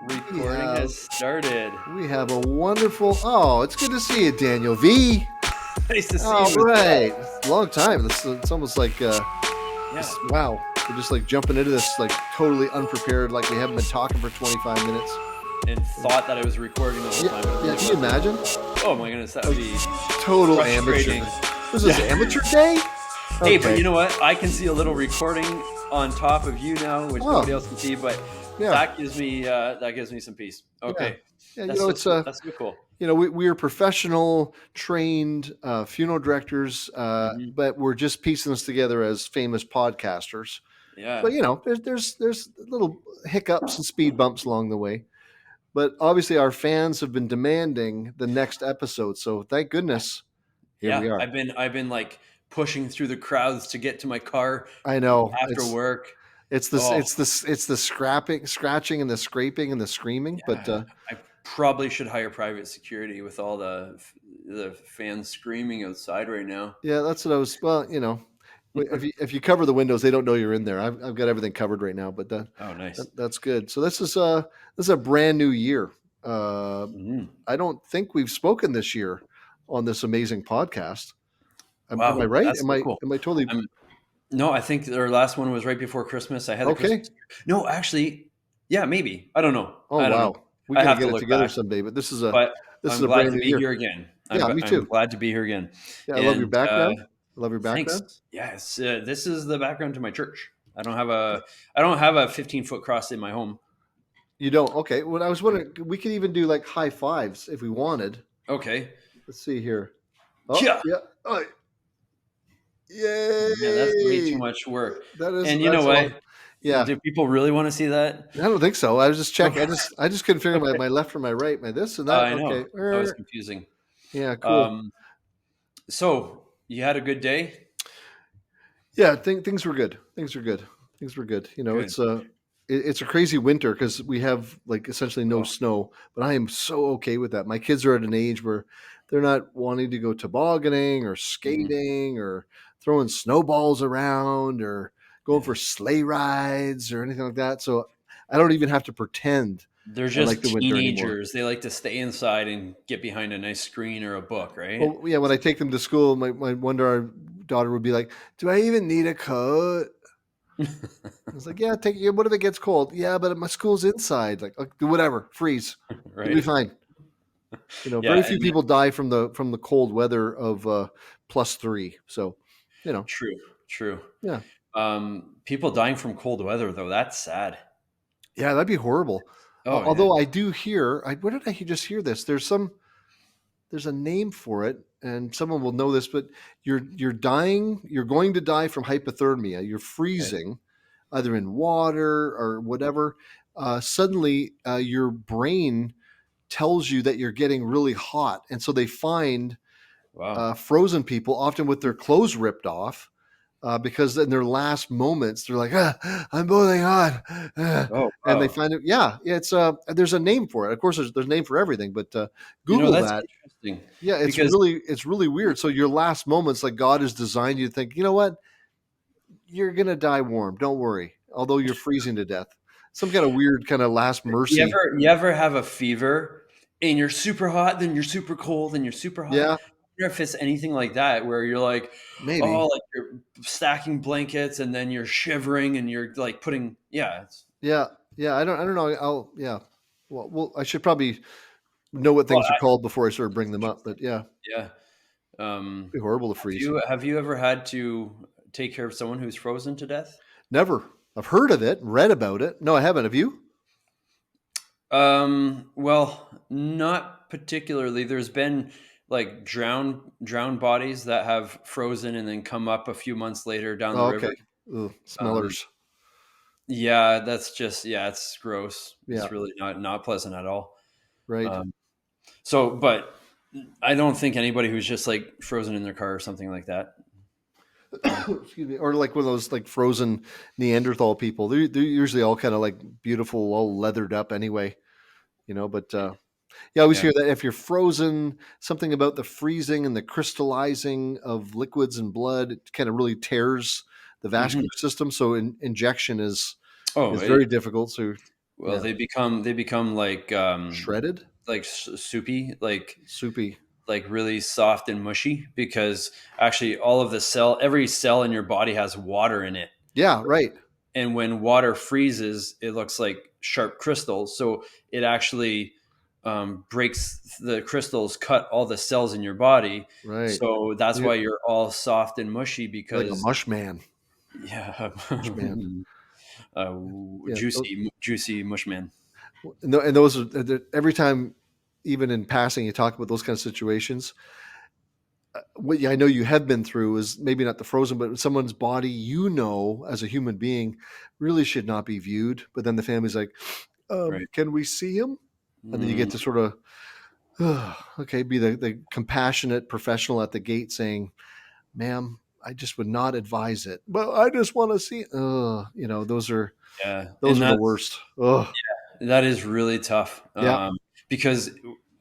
We Recording have has started. we have a wonderful. Oh, it's good to see you, Daniel V. Nice to see All you as right, well. long time. It's almost like Yeah, wow. We're just like jumping into this like totally unprepared, like we haven't been talking for 25 minutes. and thought that I was recording the whole Yeah, time, but it yeah. really Can you wasn't. imagine? Oh my goodness, that would Like be total amateur. frustrating. Was this Yeah. amateur day? Hey, but Okay. you know what? I can see a little recording on top of you now, which nobody Oh, else can see. But yeah, that gives me some peace. yeah, Okay, yeah. that's so that's so cool. We are professional, trained funeral directors, Hmm. but we're just piecing this together as famous podcasters. But Yeah, there's little hiccups and speed bumps along the way. But obviously, our fans have been demanding the next episode, so thank goodness here yeah. we are. I've been like pushing through the crowds to get to my car I know after work. Oh, it's the scratching, and the scraping, and the screaming. But yeah, I probably should hire private security with all the fans screaming outside right now. yeah, that's what I was. Well, if you cover the windows, they don't know you're in there. I've got everything covered right now, but Oh, nice. that's good. So this is a brand new year. Uh, Mhm. I don't think we've spoken this year on this amazing podcast. Am I Wow, right? that's Am so I cool. am I totally I'm No, I think our last one was right before Christmas. I had the okay? Christmas. No, actually, yeah, maybe. I don't know. Oh I don't know. wow, we I got to have get to it look together back, someday. But this is a but this is I'm a glad brand to new be year. here again. Yeah, me I'm too. glad to be here again. Yeah, I love your And background. I love your background. thanks. Yes, this is the background to my church. I don't have a 15-foot cross in my home. You don't? Okay. Well, I was wondering, we could even do like high fives if we wanted. Okay. Let's see here. Oh Yeah. yeah. Oh, Oh man, that's way too yay! much work. That is And you know that's what? all. Yeah. Do people really want to see that? I don't think so. I was just checking. I just couldn't figure my left from my right, my this and that. I know. Okay. That was confusing. Yeah, cool. Um, so you had a good day? Yeah, things were good. Things were good. Things were good. Good. It's a crazy winter because we have like essentially no Oh, snow, but I am so okay with that. My kids are at an age where they're not wanting to go tobogganing or mhm. skating or throwing snowballs around or going Yeah. for sleigh rides or anything like that. So I don't even have to pretend They're I like just the winter anymore. teenagers. They like to stay inside and get behind a nice screen or a book, right? Well, yeah, when I take them to school, my daughter would be like, "Do I even need a coat?" I was like, "Yeah, take it. What if it gets cold? Yeah, but my school's inside. Like whatever, freeze. You'll be Right? fine." Yeah, Very few and people die from the cold weather of +3. So, you know, true, true. yeah, People dying from cold weather though, that's sad. yeah, that'd be horrible. Oh yeah. Although I do hear, where did I just hear this? There's a name for it, and someone will know this, but you're dying. You're going to die from hypothermia. You're Okay. freezing, either in water or whatever. Suddenly, your brain tells you that you're getting really hot, and so they find Wow. frozen people often with their clothes ripped off. Because in their last moments, they're like, "I'm boiling hot," Oh and they wow. find it. Yeah, it's there's a name for it. Of course, there's a name for everything, but Google That's that. interesting Yeah, because it's really weird. So your last moments, like God has designed you to think, you know what, you're gonna die warm. Don't worry. Although you're freezing to death, some kind of weird kind of last you mercy. ever you ever have a fever and you're super hot, then you're super cold, and you're super hot. Yeah, I wonder if it's anything like that where you're like, oh, maybe. like you're stacking blankets and then you're shivering and you're like putting, yeah, it's Yeah, yeah. I don't know. Yeah. Well, I should probably know what well, things are called before I sort of bring them up. But yeah, it'd yeah. be horrible to Have freeze. you ever had to take care of someone who's frozen to death? Never. I've heard of it, read about it. No, I haven't. Have you? Well, not particularly. There's been like drowned bodies that have frozen and then come up a few months later down the Oh, okay. river. Ugh, Um, smellers. yeah, that's just yeah, it's gross. Yeah, It's really not pleasant at all. right. Um, but I don't think anybody who's just like frozen in their car or something like that. Um, Excuse me. Or like one of those like frozen Neanderthal people. They're usually all kind of like beautiful, all leathered up anyway. But yeah, I always yeah. hear that if you're frozen, something about the freezing and the crystallizing of liquids and blood, it kind of really tears the Hmm. vascular system. So injection is Oh, is very difficult. So Well, Yeah. they become Shredded? like soupy, Soupy. like really soft and mushy because actually all of the every cell in your body has water in it. Yeah, right. And when water freezes, it looks like sharp crystals. So it actually breaks the crystals, cut all the cells in your body. Right. So that's You why you're all soft and mushy you're like a because, mush man. yeah, Mush man. uh, Yeah. juicy mushman. And those are every time, even in passing, you talk about those kind of situations. What I know you have been through is maybe not the frozen, but someone's body, as a human being, really should not be viewed. But then the family's like, Right. can we see him? And then you get Mm, to sort of, okay, be the compassionate professional at the gate saying, ma'am, I just would not advise it. But I just want to see. yeah. Those And are the worst. Ugh. that is really tough, Yeah, because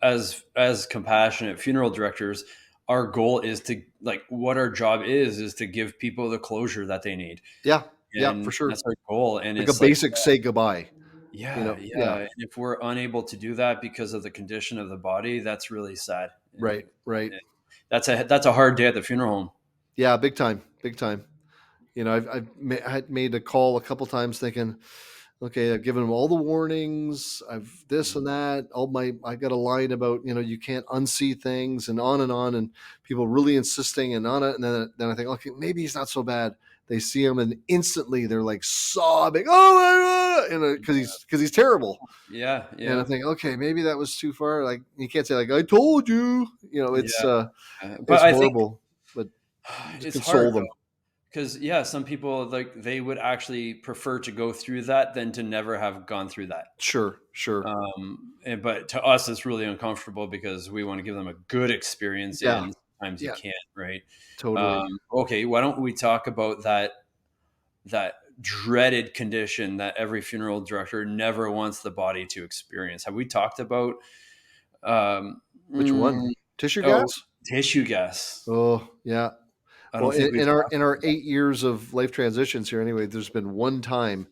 as compassionate funeral directors, our goal is to like what our job is to give people the closure that they need, yeah, yeah, for and sure. that's our goal. And Like a it's like, basic say goodbye. yeah, Yeah, yeah. And if we're unable to do that because of the condition of the body, that's really sad. right, right. And that's a hard day at the funeral home. Yeah, big time, big time. I had made a call a couple times thinking, okay, I've given them all the warnings. I've this and that. I got a line about you can't unsee things and on, and people really insisting and on it. And then I think, okay, maybe he's not so bad. They see him and instantly they're like sobbing, oh my god, because he's terrible. Yeah, And I yeah, think, okay, maybe that was too far. Like you can't say like I told you. yeah. But It's I think horrible, but just it's hard console them. because, yeah, some people like they would actually prefer to go through that than to never have gone through that. Sure, sure. But to us, it's really uncomfortable because we want to give them a good experience, Yeah, and sometimes you yeah, can't, right? totally. Okay, why don't we talk about that dreaded condition that every funeral director never wants the body to experience? Have we talked about um, Which one? mm, Tissue oh, gas? tissue gas? Oh, yeah. I Well, don't think in, we've in our talked in our about 8 years of life transitions here, anyway, there's been one time,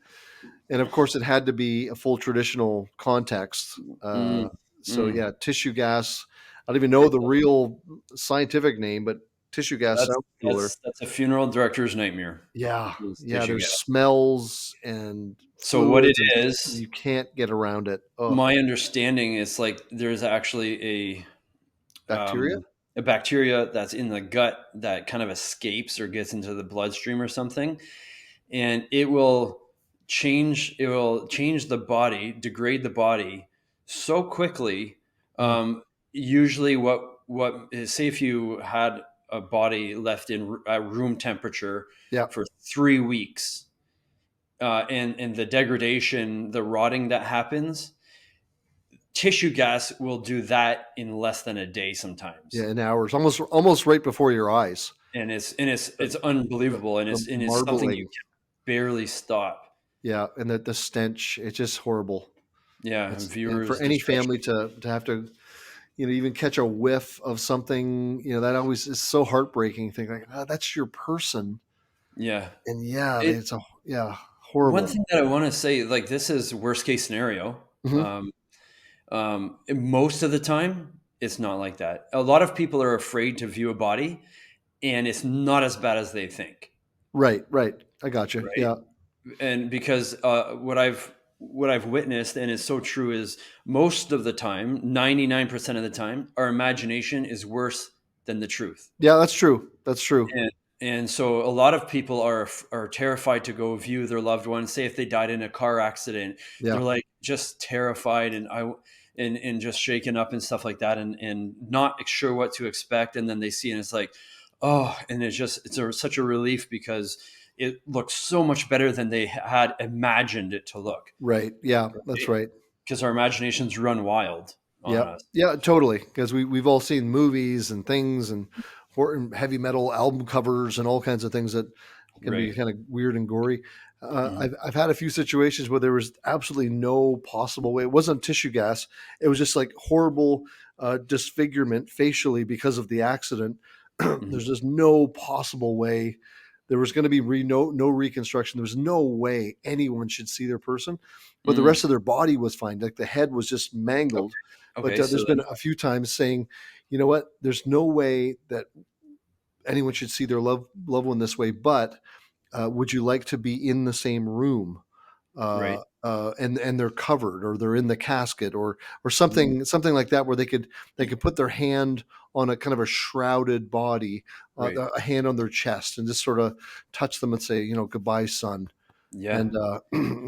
and of course, it had to be a full traditional context. that. Mm, So mm. yeah, tissue gas. I don't even know the real scientific name, but tissue gas That's sounds cooler. that's a funeral director's nightmare. Yeah, Is yeah. tissue There's gas. smells and So what it fluids, and is, you can't get around it. Oh, my understanding is like there's actually bacteria. a bacteria that's in the gut that kind of escapes or gets into the bloodstream or something, and it will change the body, degrade the body so quickly. Mm, Um, Usually, what is, say if you had a body left in at room temperature yeah, for 3 weeks, and the degradation, the rotting that happens, tissue gas will do that in less than a day sometimes. yeah. In hours, almost right before your eyes. And it's The, the, unbelievable, and the it's something you marbling. can barely stop. Yeah, and the stench, it's just horrible. Yeah, And for viewers any discretion. family to have to, even catch a whiff of something, that always is so heartbreaking. Think like, oh, that's your person. Yeah. And yeah, It yeah, One horrible. thing that I want to say, like, this is worst case scenario. Hmm. Most of the time, it's not like that. A lot of people are afraid to view a body, and it's not as bad as they think, Right, right. I got you. right? Yeah, And because what I've witnessed, and it's so true, is most of the time, 99% of the time, our imagination is worse than the truth. yeah. That's true. That's true. And so a lot of people are terrified to go view their loved ones. Say if they died in a car accident, Yeah, they're like just terrified and just shaken up and stuff like that, and not sure what to expect. And then they see, and it's like, oh, and such a relief because it looks so much better than they had imagined it to look. right. Yeah, that's right. Because our imaginations run wild on Yeah, us. yeah, totally. Because we've all seen movies and things and heavy metal album covers and all kinds of things that can be Right. kind of weird and gory. Mhm. I've had a few situations where there was absolutely no possible way. It wasn't tissue gas. It was just like horrible disfigurement facially because of the accident. Mhm. There's just no possible way There was going to be no reconstruction. There was no way anyone should see their person, but the Mm, rest of their body was fine. Like the head was just mangled. okay. But Okay. So there's been a few times saying, you know what? There's no way that anyone should see their loved one this way. But would you like to be in the same room? right. And they're covered, or they're in the casket, or Mm, something like that, where they could put their hand on a kind of a shrouded body, right. a hand on their chest, and just sort of touch them and say, goodbye, son. Yeah. And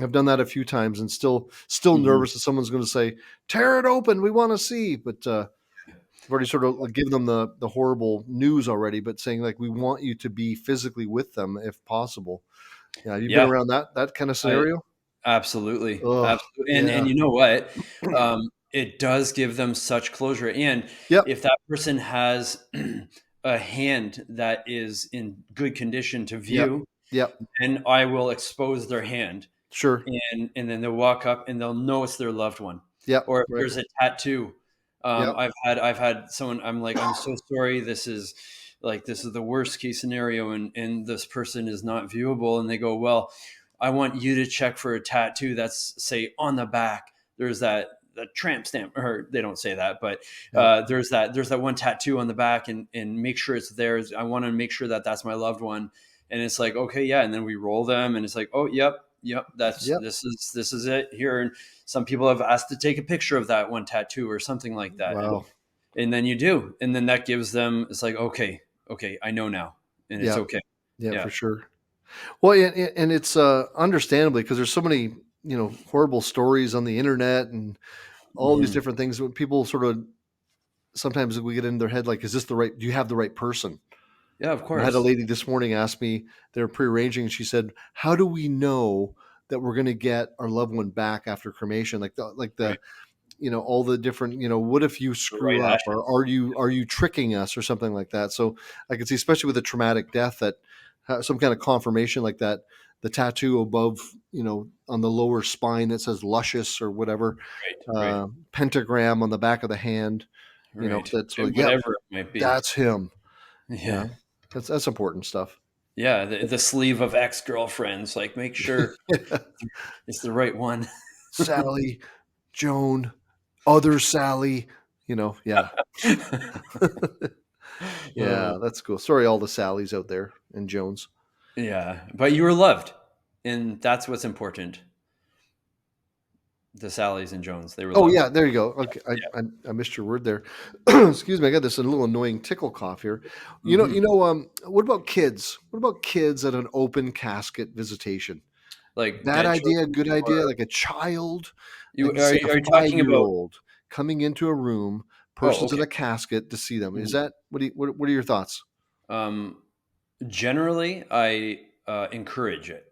I've done that a few times, and still Mhm. nervous that someone's going to say, "Tear it but we want to see." But I've already sort of like given them the horrible news already, but saying like we want you to be physically with them if possible. Yeah, have you been Yeah. around that kind of I scenario? absolutely, Oh, absolutely, and yeah. you know what? It does give them such closure, and Yep, if that person has a hand that is in good condition to yep, view, yep, then I will expose their hand, sure. and then they'll walk up and they'll know it's their loved one. Yep, Or if right. there's a tattoo, Yep, I've had someone. I'm like, I'm so sorry. This is the worst case scenario, and this person is not viewable. And they go, well, I want you to check for a tattoo that's say on the back. There's that tramp stamp, or they don't say that, but yep, there's that one tattoo on the back, and make sure it's theirs. I want to make sure that that's my loved one. And it's like, okay, yeah. And then we roll them, and it's like, oh, yep, yep, that's yep. this is it here. And some people have asked to take a picture of that one tattoo or something like that, and Wow. and then you do, and then that gives them, it's like, okay, okay, I know now, and it's Yeah, okay. yeah, Yeah. for sure. Well, and it's understandably because there's so many horrible stories on the internet and all these Hmm. different things. When people sort of sometimes we get in their head like, is this the right? Do you have the right person? Yeah, of I had a course. lady this morning ask me, they're prearranging, and she said, "How do we know that we're going to get our loved one back after cremation? Like the Right. all the different, what if you The right screw up, or ashes. are you tricking us, or something like that?" So I can see, especially with a traumatic death, that some kind of confirmation like that, the tattoo above, on the lower spine that says luscious or whatever, Right. Right. pentagram on the back of the hand, Right. that's like, yep, Whatever it might be. that's him. Yeah. Yeah, that's important stuff. Yeah. The sleeve of ex-girlfriends, like, make sure it's the right one. Sally, Joan, other Sally, yeah. Uh, Yeah, that's cool. Sorry, all the Sallys out there and Jones. yeah. But you were loved. And that's what's important. The Sallys and Jones, they were Oh loved. yeah, there you go. Okay, I Yeah. I, I missed your word there. Excuse me, I got this little annoying tickle cough here. Hmm. What about kids? What about kids at an open casket visitation? Like Bad dead idea, children, good idea, or like a child, you like say a are you talking about? 5-year-old coming into a room, Oh, person's in okay. a casket to see them. Is Mhm. that what are your thoughts? Um, Generally, I encourage it.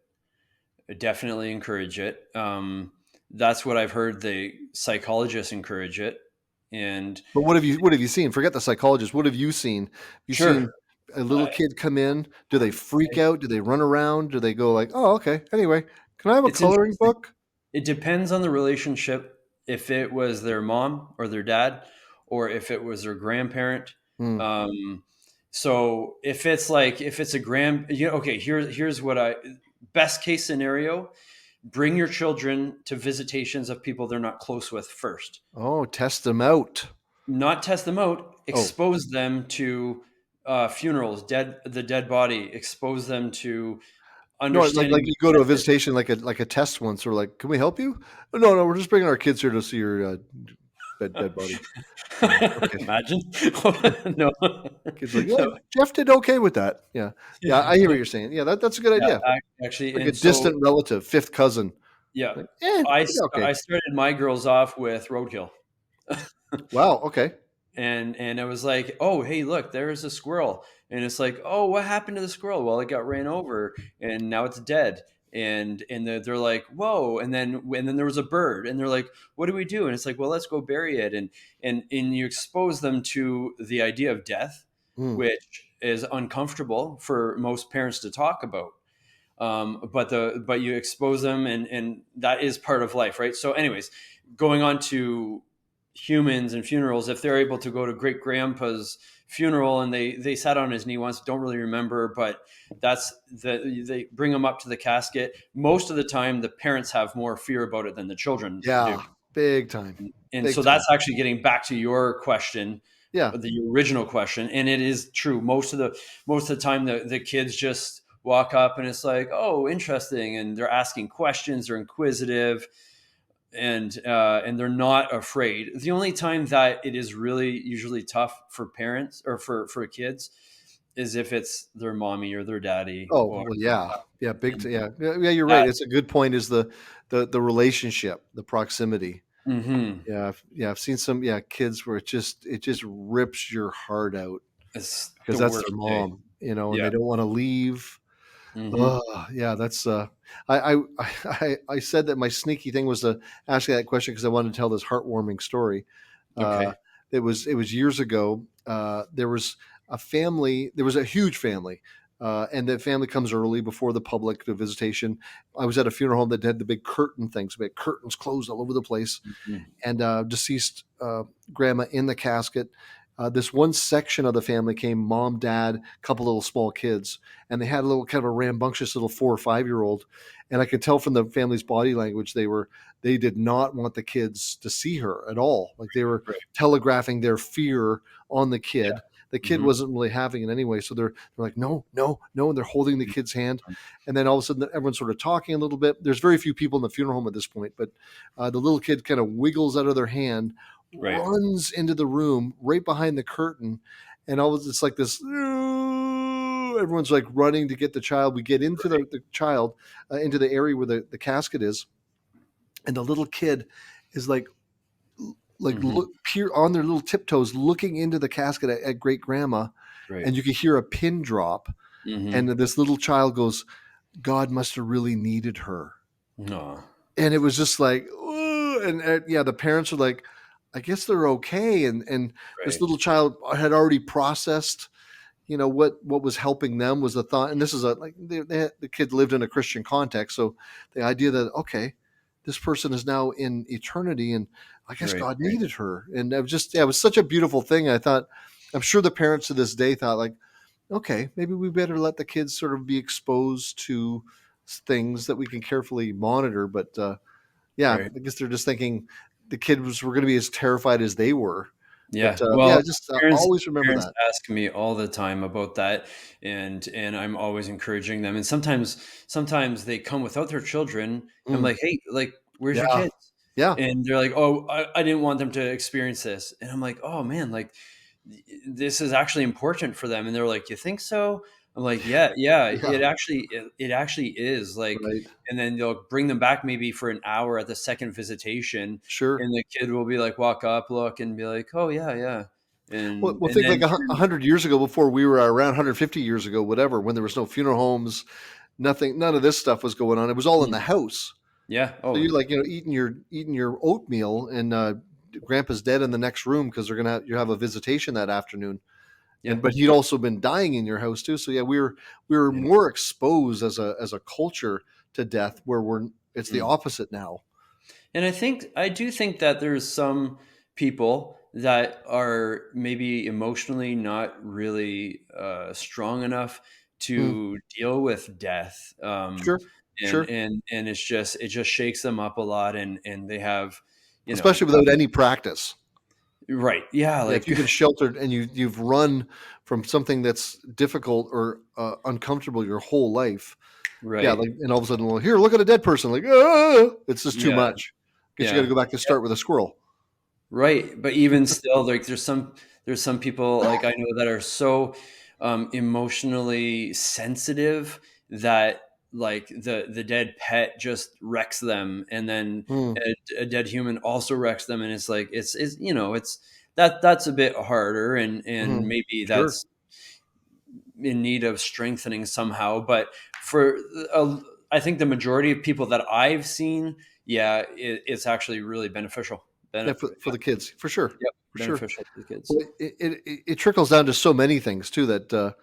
I definitely encourage it. That's what I've heard. The psychologists encourage it, and But what have you seen? Forget the psychologist. What have you seen? Have you sure, seen a little I, kid come in? Do they freak I, out? Do they run around? Do they go like, "Oh, okay. Anyway, can I have a it's coloring interesting. book?" It depends on the relationship. If it was their mom or their dad, or if it was their grandparent. Hmm. Um, so if it's a okay. Here's what I best case scenario: bring your children to visitations of people they're not close with first. Oh, test them out. Not test them out, Oh, expose them to funerals, the dead body, expose them to no, like understanding you go to a the death. visitation, like a test once, or like, "Can we help you?" "Oh, no, no, we're just bringing our kids here to see your dead body." Yeah. Okay. Imagine. No. Kids like, "Yeah, No. Jeff did okay with that." Yeah. Yeah, I hear what you're saying. Yeah, that's a good Yeah, idea. actually, Like a and so distant relative, fifth cousin. yeah, Like, I he did okay. I started my girls off with roadkill. Wow, okay. And it was like, oh, hey, look, there's a squirrel. And it's like, oh, what happened to the squirrel? Well, it got ran over and now it's dead. And they're like, whoa. And then there was a bird, and they're like, what do we do? And it's like, well, let's go bury it. And you expose them to the idea of death, Mm. which is uncomfortable for most parents to talk about. But you expose them, and that is part of life, right? So anyways, going on to humans and funerals, if they're able to go to great grandpa's funeral, and they sat on his knee once. Don't really remember, but they bring him up to the casket. Most of the time, the parents have more fear about it than the children do. Yeah, big time, And big so that's time. actually getting back to your question, Yeah. the original question. And it is true. Most of the time, the kids just walk up and it's like, oh, interesting, and they're asking questions, they're inquisitive, and they're not afraid. The only time that it is really usually tough for parents or for kids is if it's their mommy or their daddy, Oh, or well, yeah. Yeah, big and t yeah. Yeah, yeah, you're right. that. It's a good point is the relationship, the proximity. Mhm. Yeah, I've seen some, yeah, kids where it just rips your heart out It's because the that's their worst day. mom, and Yeah. they don't wanna leave. Hmm. Oh, yeah, that's, I said that my sneaky thing was to ask you that question because I wanted to tell this heartwarming story. Uh, Okay. it was years ago. There was a huge family, and the family comes early before the public, the visitation. I was at a funeral home that had the big curtain things, big curtains closed all over the place, Mhm. and deceased grandma in the casket. This one section of the family came, mom, dad, a couple little small kids, and they had a little kind of a rambunctious little 4 or 5 year old. And I could tell from the family's body language they did not want the kids to see her at all. Like they were Right. telegraphing their fear on the Yeah. kid. The kid Mhm. wasn't really having it anyway, so they're like, no, no, no, and they're holding the kid's hand. Mhm. And then all of a sudden, everyone's sort of talking a little bit. There's very few people in the funeral home at this point, but the little kid kind of wiggles out of their hand, Right. runs into the room right behind the curtain, and all of it's like this. Everyone's like running to get the child. We get into Right. the child, into the area where the casket is, and the little kid is like Mhm. look peer on their little tiptoes, looking into the casket at great grandma, Right. and you can hear a pin drop, and Mhm. this little child goes, "God must have really needed her." Aw. And it was just like, "Ooh," and yeah, the parents are like, I guess they're okay. And this Right. little child had already processed, what was helping them was the thought. And this is the kid lived in a Christian context, so the idea that, okay, this person is now in eternity, and I guess Right. God Right. needed her. And it was just, yeah, it was such a beautiful thing. I thought, I'm sure the parents to this day thought like, okay, maybe we better let the kids sort of be exposed to things that we can carefully monitor. But yeah, Right. I guess they're just thinking the kids were going to be as terrified as they were. But Yeah. yeah, Well, just parents always remember parents that. ask me all the time about that, and I'm always encouraging them. And sometimes they come without their children. I'm Mm, like, "Hey, like, where's your yeah, kids?" yeah, And they're like, "Oh, I didn't want them to experience this." And I'm like, "Oh man, like this is actually important for them." And they're like, "You think so?" I'm like, "Yeah, yeah, yeah, it actually is." Like, right, and then they'll bring them back maybe for an hour at the second visitation, sure. and the kid will be like, walk up, look, and be like, "Oh yeah, yeah," Well, and think like then 100 years ago, before we were around, 150 years ago, whatever, when there was no funeral homes, nothing, none of this stuff was going on. It was all in mm, the house. yeah, So oh you're like, eating your oatmeal, and grandpa's dead in the next room because you have a visitation that afternoon. yeah, But he'd also been dying in your house too. So yeah, we were yeah. more exposed as a culture to death, where it's the Mm. opposite now. And I do think that there's some people that are maybe emotionally not really strong enough Mm, to deal with death, sure, sure. and it just shakes them up a lot, and they have, you know, Especially without any practice. right, yeah, Yeah, if like you've been sheltered and you've run from something that's difficult or uncomfortable your whole life, yeah, right, like, and all of a sudden, well, here, look at a dead person, like, ah! It's just too yeah, much. Guess you got to yeah. go back to start with a squirrel. Right, but even still, like, there's some people, like, I know that are so, emotionally sensitive that, like, the dead pet just wrecks them, and then Mm, a dead human also wrecks them, and it's like, it's that's a bit harder, and mhm, maybe sure. that's in need of strengthening somehow, but for, uh, I think the majority of people that I've seen, yeah, it's actually really beneficial. Yeah, for the kids, for sure, Yep, for sure. beneficial to the kids. Well, it trickles down to so many things too that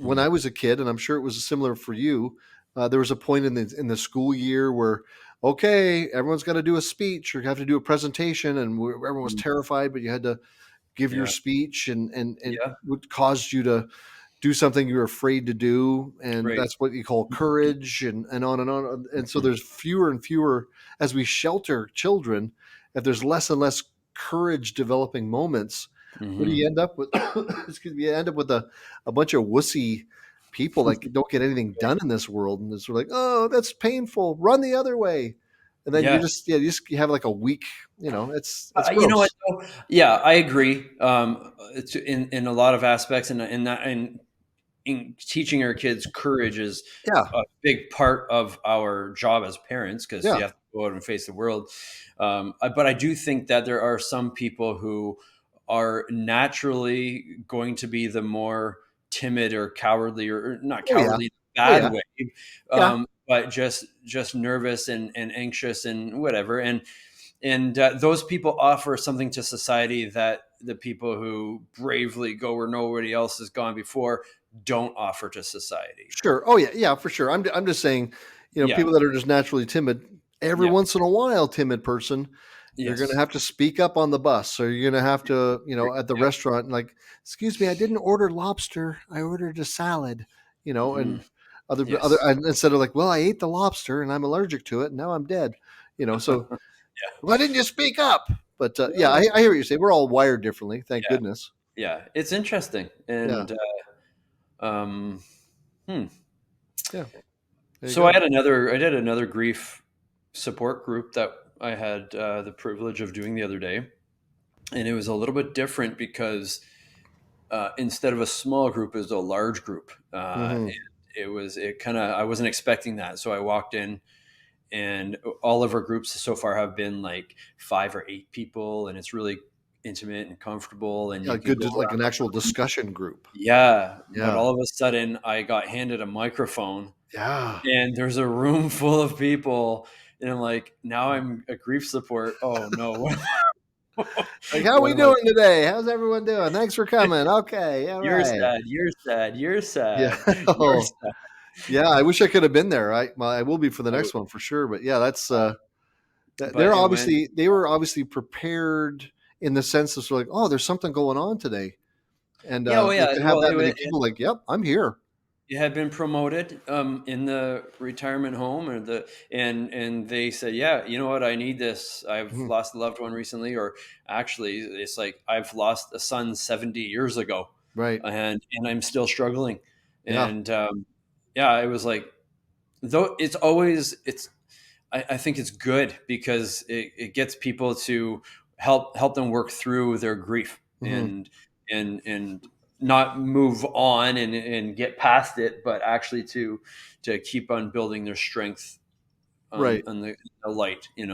when Mhm, I was a kid, and I'm sure it was similar for you, there was a point in the school year where, okay, everyone's got to do a speech or you have to do a presentation, and everyone was mhm, terrified, but you had to give your Yeah. speech and Yeah. would cause you to do something you're afraid to do, and Right. that's what you call courage, and on and on. And so there's fewer and fewer as we shelter children. If there's less and less courage developing moments, what do Hmm. you end up with? Excuse me, you end up with a bunch of wussy people that don't get anything done in this world, and it's like, oh, that's painful, run the other way. And then you're Yeah. just, yeah, you have like a week, it's You know what? gross. Though? Yeah, I agree. It's in a lot of aspects, and in teaching our kids courage is Yeah, a big part of our job as parents because yeah. you have to go out and face the world. But I do think that there are some people who are naturally going to be the more timid or cowardly, or not Oh yeah. cowardly, Oh bad yeah. way, Yeah. but just nervous and anxious and whatever. And those people offer something to society that the people who bravely go where nobody else has gone before don't offer to society. Sure. Oh yeah, yeah, for sure. I'm just saying, Yeah. people that are just naturally timid, every Yeah. once in a while, timid person, you're going to Yes. have to speak up on the bus, or you're going to have to, at the Yep. restaurant, like, excuse me, I didn't order lobster, I ordered a salad, Hmm. and other, Yes. and instead of like, well, I ate the lobster and I'm allergic to it, and now I'm dead, so why didn't you speak up? But yeah, Yeah. I hear what you say. We're all wired differently, thank Yeah. goodness. Yeah. It's interesting. Yeah, And um, hmm. yeah. There you So go. I did another grief support group that I had the privilege of doing the other day, and it was a little bit different because instead of a small group, it was a large group. Hmm. And it kind of, I wasn't expecting that. So I walked in, and all of our groups so far have been like 5 or 8 people, and it's really intimate and comfortable, and Yeah, you can good, go like around an actual the room. discussion group. Yeah. But Yeah. all of a sudden, I got handed a microphone, Yeah. and there's a room full of people. And I'm like, now I'm a grief support. Oh no. Like, how What we am I? doing today? How's everyone doing? Thanks for coming. Okay. All You're right. sad. You're sad. You're Yeah. sad. You're Oh, sad. yeah. I wish I could have been there. Well, I will be for the I next one for sure. But yeah, that's But it went. they were obviously prepared in the sense of sort of like, oh, there's something going on today, and Yeah, well, like yeah. to have Well, that many people, like, yep, I'm here. it had been promoted in the retirement home, and they said, yeah, you know what, I need this. I've Mhm. lost a loved one recently, or actually, it's like I've lost a son 70 years ago, Right. and I'm still struggling. Yeah. And yeah, it was like, though it's always it's I think it's good because it gets people to help them work through their grief, Hmm. and not move on and get past it, but actually to keep on building their strength Right. on the light, and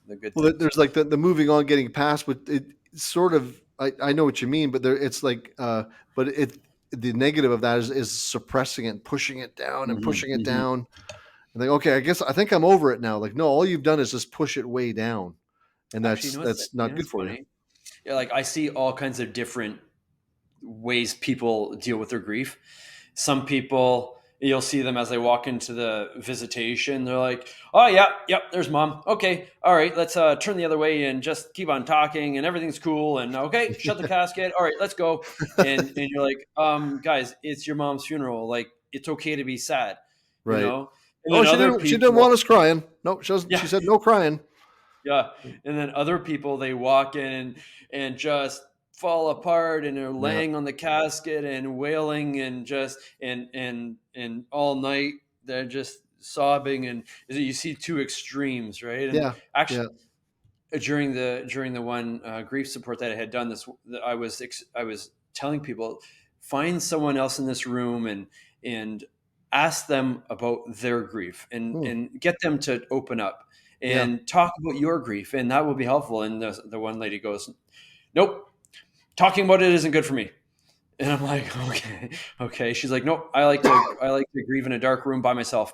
the good Well, things. there's like the moving on, getting past, but it sort of, I know what you mean, but it's like, but the negative of that is suppressing it, pushing it down and Hmm. pushing it Hmm. down. And like, okay, I think I'm over it now. Like, no, all you've done is just push it way down, and Actually, that's not good what's for you. funny? Yeah, like I see all kinds of different ways people deal with their grief. Some people, you'll see them as they walk into the visitation. They're like, "Oh yeah, yep, there's mom. Okay, all right, let's turn the other way and just keep on talking, and everything's cool. And okay, shut the casket. All right, let's go." And you're like, guys, it's your mom's funeral. Like, it's okay to be sad, you Right. know. And Oh, then other she didn't want people, us crying. No, yeah, she said no crying. yeah. And then other people, they walk in and just fall apart, and they're Yeah. laying on the casket and wailing, and just and all night they're just sobbing. And you see two extremes, right? And Yeah. actually, Yeah. during the one grief support that I had done this, I was telling people, find someone else in this room and ask them about their grief, and Hmm. get them to open up Yeah. and talk about your grief, and that will be helpful. And the one lady goes, nope, talking about it isn't good for me. And I'm like, okay, okay. She's like, nope, I like to grieve in a dark room by myself.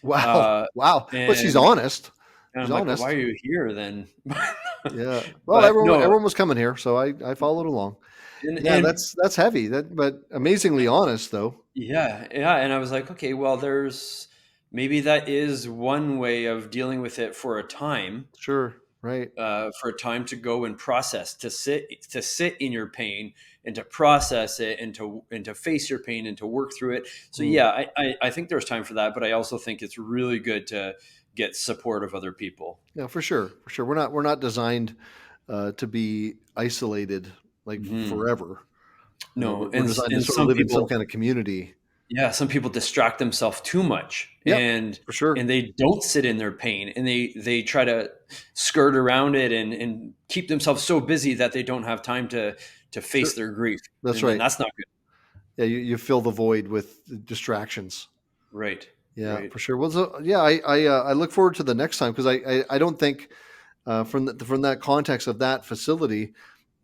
Wow. uh, Wow. But she's and honest. and She's I'm like, well, why honest. are you here then? Yeah. Well, But no, everyone was coming here, so I followed along. Yeah, and that's heavy. But amazingly honest though. yeah, yeah. And I was like, okay, well, there's maybe that is one way of dealing with it for a time. Sure. Right. for a time to go and process, to sit in your pain and to process it and to face your pain and to work through it. So Mm. yeah, I think there's time for that, but I also think it's really good to get support of other people. Yeah, for sure, for sure. We're not designed to be isolated like Hmm. forever. No, We're designed to and sort of some live in some people, kind of community. yeah, some people distract themselves too much, Yep, for and sure. they don't sit in their pain, and they try to skirt around it and keep themselves so busy that they don't have time to Sure, face their grief, that's and then right. that's not good. Yeah, you fill the void with distractions. Right, Yeah, right. for sure. Well, so yeah, I look forward to the next time because I don't think from that context of that facility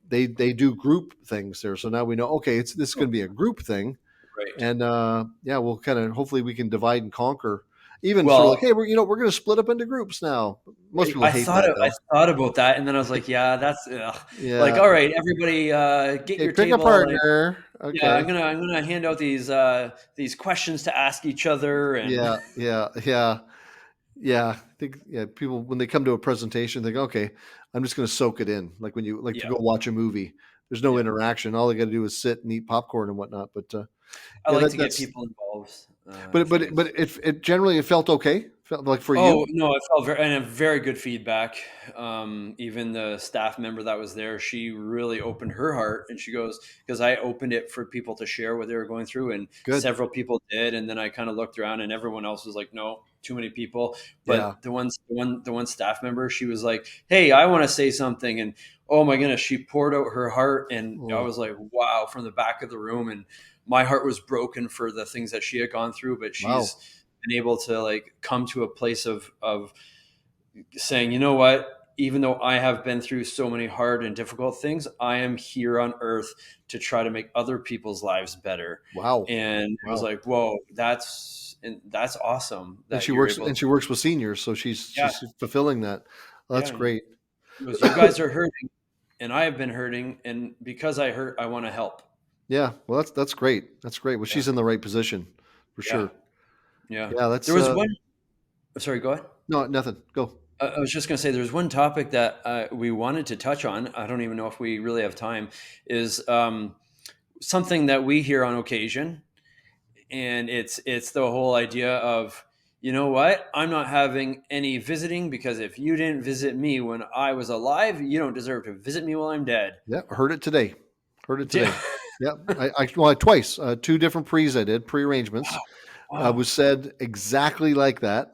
they do group things there. So now we know okay, it's this is Oh, going to be a group thing, right. and yeah, we'll kind of hopefully we can divide and conquer. Even sort of like, Well, hey, we're going to split up into groups now. Most right, people hate that I though. thought about that, and then I was like, yeah, that's ugh. Like, Yeah. all right, everybody, get Okay, your pick a table, and partner. yeah, Okay. I'm gonna hand out these questions to ask each other, and Yeah, yeah, yeah, yeah. I think yeah, people when they come to a presentation, think, okay, I'm just going to soak it in. Like when you like to yeah, go watch a movie, there's no yeah. interaction. All they got to do is sit and eat popcorn and whatnot. But I yeah, like to get that's. people involved in But things. it generally it felt okay. Felt like for you. Oh, no, I felt very and a very good feedback. Even the staff member that was there, she really opened her heart, and she goes, because I opened it for people to share what they were going through, and Good. several people did, and then I kind of looked around, and everyone else was like, no, too many people. Yeah. But the one staff member, she was like, hey, I want to say something, and oh my goodness, she poured out her heart, and I Oh, was like, wow, from the back of the room, and my heart was broken for the things that she had gone through, but she's wow. been able to like come to a place of saying, you know what, even though I have been through so many hard and difficult things, I am here on earth to try to make other people's lives better. Wow. And it was Wow. like, whoa, that's awesome that you're able And to. she works with seniors, so Yeah, she's fulfilling that. Well, that's yeah. great. It was, you guys are hurting and I have been hurting, and because I hurt, I want to help. Yeah. Well, that's great. That's great. Well, Yeah, she's in the right position for yeah, sure. yeah. Yeah. There That's was one. Sorry, go ahead. no nothing. Go. I was just going to say there's one topic that we wanted to touch on. I don't even know if we really have time. Is something that we hear on occasion, and it's the whole idea of, you know what, I'm not having any visiting because if you didn't visit me when I was alive, you don't deserve to visit me while I'm dead. Yeah. Heard it today. Heard it Yeah. today. Yeah. Well, twice. Two different pre's I did prearrangements. Wow. Wow. Was said exactly like that.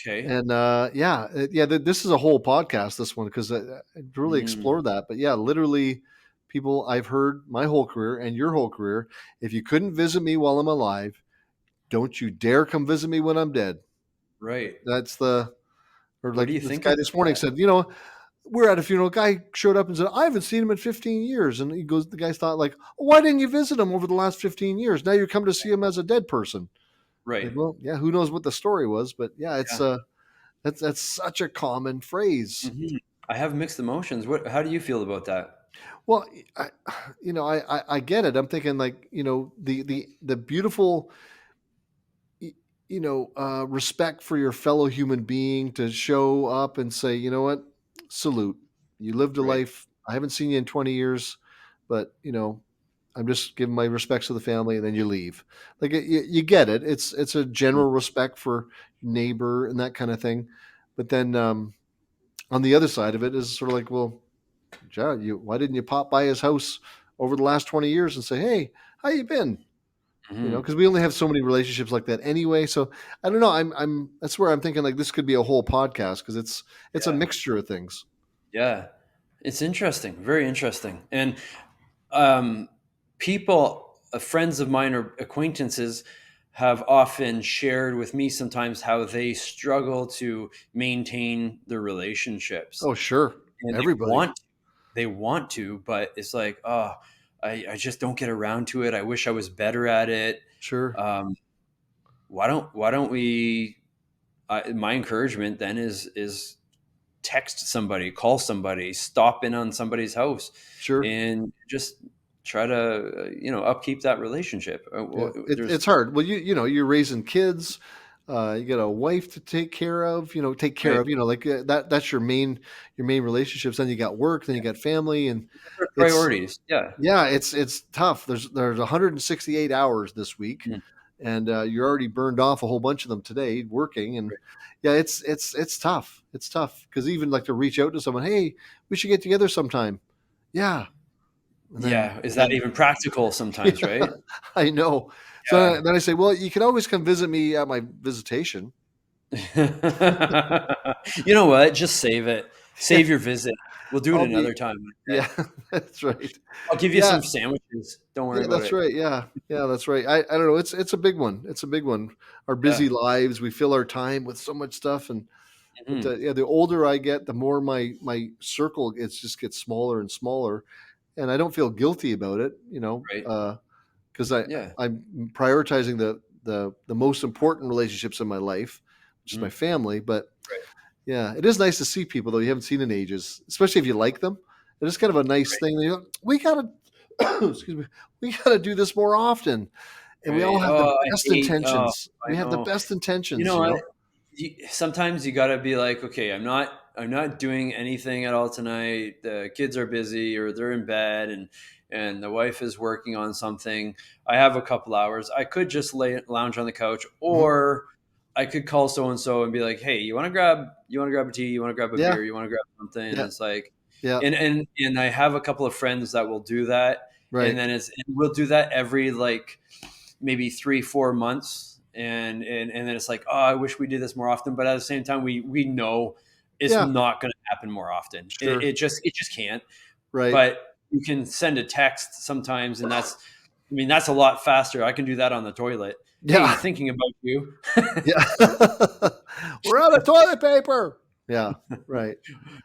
Okay. And yeah, yeah. This is a whole podcast. This one because I really Mm, explore that. But yeah, literally, people I've heard my whole career and your whole career. If you couldn't visit me while I'm alive, don't you dare come visit me when I'm dead. right. That's the or What like do you this think guy about this morning that? said, we're at a funeral. Guy showed up and said, I haven't seen him in 15 years. And he goes, the guy's thought like, why didn't you visit him over the last 15 years? Now you're coming to see him as a dead person. Right. Like, well, yeah, who knows what the story was, but yeah, it's Yeah. that's such a common phrase. Hmm. I have mixed emotions. What? How do you feel about that? Well, I, I get it. I'm thinking like, the beautiful, respect for your fellow human being to show up and say, you know what, salute. You lived a Right. life. I haven't seen you in 20 years, but I'm just giving my respects to the family, and then you leave. Like you get it. It's a Mm, general respect for neighbor and that kind of thing. But then on the other side of it is sort of like, well, Jared, why didn't you pop by his house over the last 20 years and say, hey, how you been? mhm. Because we only have so many relationships like that anyway. So I don't know. That's where I'm thinking like this could be a whole podcast because it's a Yeah. mixture of things. Yeah. It's interesting. Very interesting. And um, people, friends of mine or acquaintances, have often shared with me sometimes how they struggle to maintain their relationships, Oh, sure. and Everybody. they want to, but it's like, oh, I just don't get around to it. I wish I was better at it. Sure. Um, why don't we? My encouragement then is text somebody, call somebody, stop in on somebody's house, Sure. and just try to upkeep that relationship. Yeah. There's It's hard. Well, you're raising kids. You got a wife to take care of. Take care Right. of. Like that. That's your main relationships. Then you got work. Then you got family, and Their it's priorities. Yeah. yeah, it's tough. There's 168 hours this week, Mm, and you're already burned off a whole bunch of them today working, and right. yeah, it's tough. It's tough because even like to reach out to someone, hey, we should get together sometime. Yeah, and then Yeah. Is and that then even practical sometimes, yeah, right? I know. So Yeah. then I say, well, you can always come visit me at my visitation. You know what? Just save it. Yeah, Save your visit. We'll do it I'll be another time. Okay. yeah, that's right. I'll give you Yeah, some sandwiches. Don't worry yeah, about that's it. right. Yeah, that's right. I don't know. It's a big one. It's a big one. Our Yeah. busy lives, we fill our time with so much stuff, and but Mhm. yeah, the older I get, the more my circle just gets smaller and smaller, and I don't feel guilty about it. Right. Because Yeah. I'm prioritizing the most important relationships in my life, which is my Mhm. family. But Right. yeah, it is nice to see people though you haven't seen in ages, especially if you like them. It is kind of a nice Right. thing. We gotta excuse me, we gotta do this more often, and we all Right. have the Oh, I best hate. Oh, intentions. I We have the know. best You intentions. know what? Sometimes you got to be like, okay, I'm not doing anything at all tonight. The kids are busy or they're in bed, and the wife is working on something. I have a couple hours. I could just lounge on the couch, Mhm. or I could call so and so and be like, hey, you want to grab a tea, you want to grab a Yeah, beer, you want to grab something, and yeah, it's like, yeah. and I have a couple of friends that will do that, and Right. then we'll do that every like maybe 3-4 months, and then it's like, oh, I wish we did this more often, but at the same time we know it's Yeah. not going to happen more often. it, Sure. it just it just can't. Right. But you can send a text sometimes, and that's a lot faster. I can do that on the toilet. Hey, Yeah. thinking about you. Yeah. We're out of toilet paper. Yeah. Right.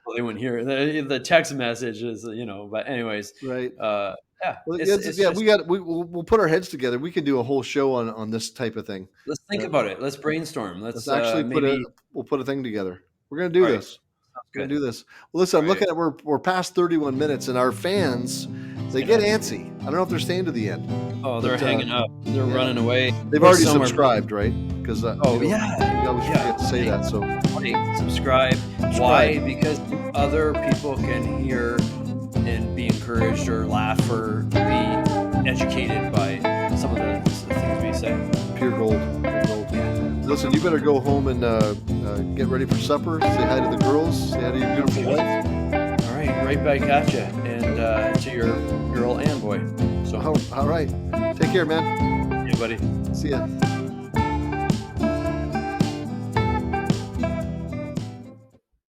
Well, they wouldn't hear it. The text message is, but anyways, Right. uh yeah, Well, it's yeah, it's yeah, just, we'll put our heads together. We can do a whole show on this type of thing. let's think Uh, about it, let's brainstorm, let's let's actually maybe. we'll put a thing together. We're gonna do All right, this. sounds We're good. gonna do this. Well, listen, All I'm right. looking at we're past 31 minutes, and our fans they get Yeah. antsy. I don't know if they're staying to the end, Oh, they're but hanging up. They're yeah, running away. they've Or already some are. subscribed, right? Because Oh, yeah. we always Yeah. forget to say Like, that. So subscribe. subscribe. Why? Because other people can hear and be encouraged or laugh or be educated by some of the things we say. Pure gold. Pure gold. Listen, you better go home and get ready for supper. Say hi to the girls. Say hi to your beautiful Okay. wife. All right. Right back at you. And to your girl and boy. So, All right. Take care, man. hey, buddy. See ya.